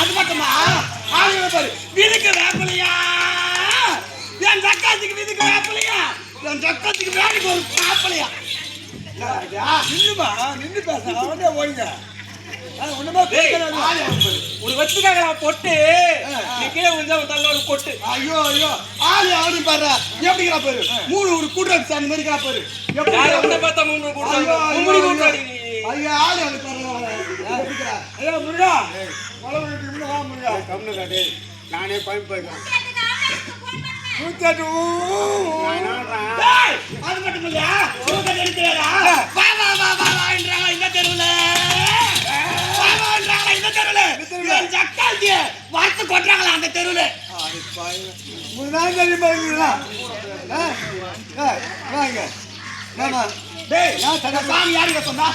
அது மட்டுமா விதுக்கு வேப்பலையா என் சக்காத்துக்கு விதுக்கு வேப்பலையா என் சக்காத்துக்கு வேலைக்கு ஒரு வேப்பலையா நின்னுமா நின்று பேச அவனே ஓடுங்க ஒரு வச்சுக்காக பொட்டு கீழே விழுந்தா ஒரு கொட்டு ஐயோ ஐயோ ஆளு அவனு பாரு எப்படிங்கிறா பாரு மூணு ஒரு கூட்டம் சாமி மாதிரி பாரு பார்த்தா மூணு கூட்டம் ஐயா ஆளு அவனு பாரு ஐயா முருகா முருகா கம்னு காட்டு நானே பைப் போய்க்கிறேன் அது மட்டும் இல்லையா இந்த தெருவுல வார்த்தை கொட்டுறாங்களா அந்த தெருவுல சாமி யாருங்க சொன்னா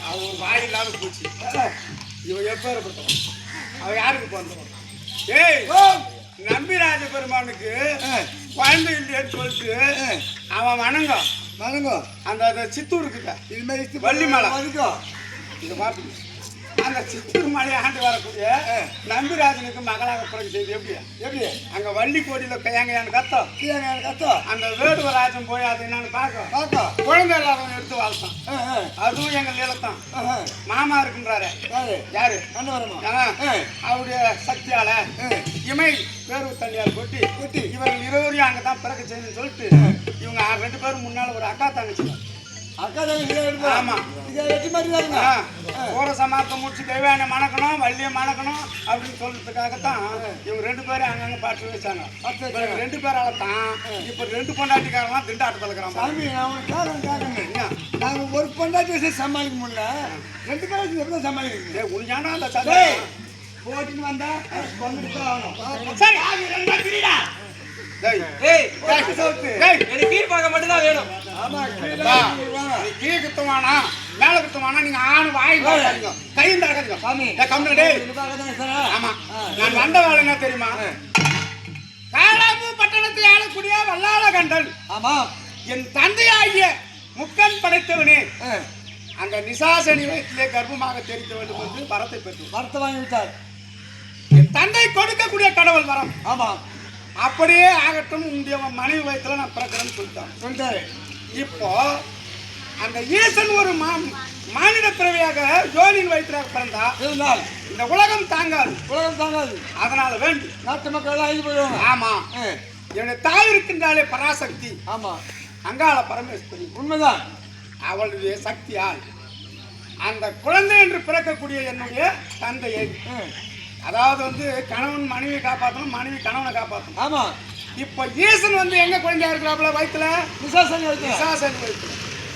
அவன் வாய் இல்லாம போச்சு இவன் எப்ப அவன் யாருக்கு பிறந்தவன் ஏய் நம்பிராஜ பெருமானுக்கு குழந்தை இல்லையன்னு சொல்லிட்டு அவன் வணங்க அந்த சித்தூர் கிட்ட இது மாதிரி வள்ளி மலை இதை பார்த்து அந்த சித்தூர் மலையை ஆண்டு வரக்கூடிய நம்பிராஜனுக்கு மகளாக பிறகு செய்து எப்படி அங்க வள்ளி கோடியில கையாங்கையான்னு கத்தம் அந்த வேடுவராஜன் போய் அது என்னன்னு பார்க்க குழந்தை எல்லாரும் எடுத்து வாழ்த்தான் அதுவும் எங்க நிலத்தான் மாமா இருக்குன்றாரு யாரு அவருடைய சக்தியால இமை பேரு தண்ணியார் கொட்டி இவர்கள் இருவரையும் அங்கதான் பிறகு செய்யணும்னு சொல்லிட்டு இவங்க 2 பேரும் முன்னால ஒரு அக்கா தங்கச்சி சமாப்தம் முடிச்சு தெய்வானை மணக்கணும் வள்ளியை மணக்கணும் அப்படின்னு சொல்றதுக்காகத்தான் இவங்க 2 பேரும் அங்கங்க பாட்டு வச்சாங்க 2 பேரால தான் இப்ப 2 பொண்டாட்டிக்காரெல்லாம் திண்டாட்டத்தில் இருக்கிறாங்க நாங்க ஒரு பொண்டாட்டி வச்சு சமாளிக்க முடியல 2 பேரும் எப்படி சமாளிக்க உண்மையான அந்த சந்தை போட்டின்னு வந்தா வந்துட்டு ஆகணும் சரி மட்டும்தான் வேணும் கீழே குத்தமானா மேல குத்தமானா நீங்க ஆணு வாய் கையும் தாக்காதீங்க ஆமா நான் வந்த வேலை என்ன தெரியுமா காலாம்பு பட்டணத்தில் ஆளக்கூடிய வல்லாள கண்டன் ஆமா என் தந்தையாகிய முக்கன் படைத்தவனே அந்த நிசாசனி வயிற்றிலே கர்ப்பமாக தெரிவிக்க வேண்டும் என்று வரத்தை பெற்று வரத்தை வாங்கிவிட்டார் என் தந்தை கொடுக்கக்கூடிய கடவுள் வரம் ஆமா அப்படியே ஆகட்டும் உங்களுடைய மனைவி வயத்துல நான் பிறக்கிறேன்னு சொல்லிட்டாரு இப்போ அந்த ஈசன் ஒரு மானிட பிறவியாக ஜோனியின் வயிற்றாக பிறந்தா இந்த உலகம் தாங்காது அதனால வேண்டி நாட்டு மக்கள் எல்லாம் அழிஞ்சு போயிடுவாங்க ஆமா என்னுடைய தாய் இருக்கின்றாலே பராசக்தி ஆமா அங்காள பரமேஸ்வரி உண்மைதான் அவளுடைய சக்தியால் அந்த குழந்தை என்று பிறக்கக்கூடிய என்னுடைய தந்தையை அதாவது வந்து கணவன் மனைவி காப்பாற்றணும் மனைவி கணவனை காப்பாற்றணும் ஆமா இப்ப ஈசன் வந்து எங்க குழந்தையா இருக்கிறாப்புல வயிற்றுல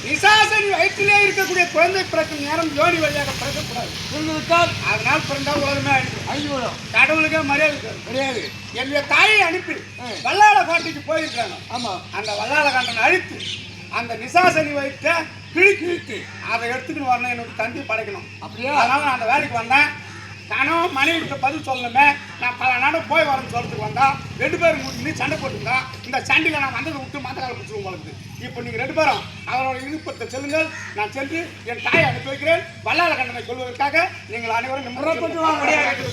நிசாசனி வயிற்றிலே இருக்கக்கூடிய குழந்தை பிறக்கும் நேரம் ஜோடி வழியாக பிறக்கக்கூடாது அதனால் பிறந்தா உலகமே அழிஞ்சுவிடும் கடவுளுக்கே மரியாதை கிடையாது என்னுடைய தாயை அனுப்பி வல்லாள காட்டுக்கு போயிருக்காங்க ஆமா அந்த வல்லாள காட்டனை அழித்து அந்த நிசாசனி வயிற்ற கிழித்து அதை எடுத்துக்கிட்டு வரணும் என்னோட தந்தி படைக்கணும் அப்படியே அதனால நான் அந்த வேலைக்கு வந்தேன் நானும் மனைவிட்ட பதில் சொல்லணுமே நான் பல நாடும் போய் வரேன்னு சொல்றதுக்கு வந்தா 2 பேரும் முடிஞ்சு சண்டை போட்டுருந்தோம் இந்த சண்டையில் நான் வந்ததை விட்டு மந்தக்கால பிடிச்சிருவோம் உங்களுக்கு இப்போ நீங்கள் 2 பேரும் அவரோட விருப்பத்தை செல்லுங்கள் நான் சென்று என் தாயை அனுப்பி வைக்கிறேன் வல்லாள கண்டனை கொள்வதற்காக நீங்கள் அனைவரும் முடியாது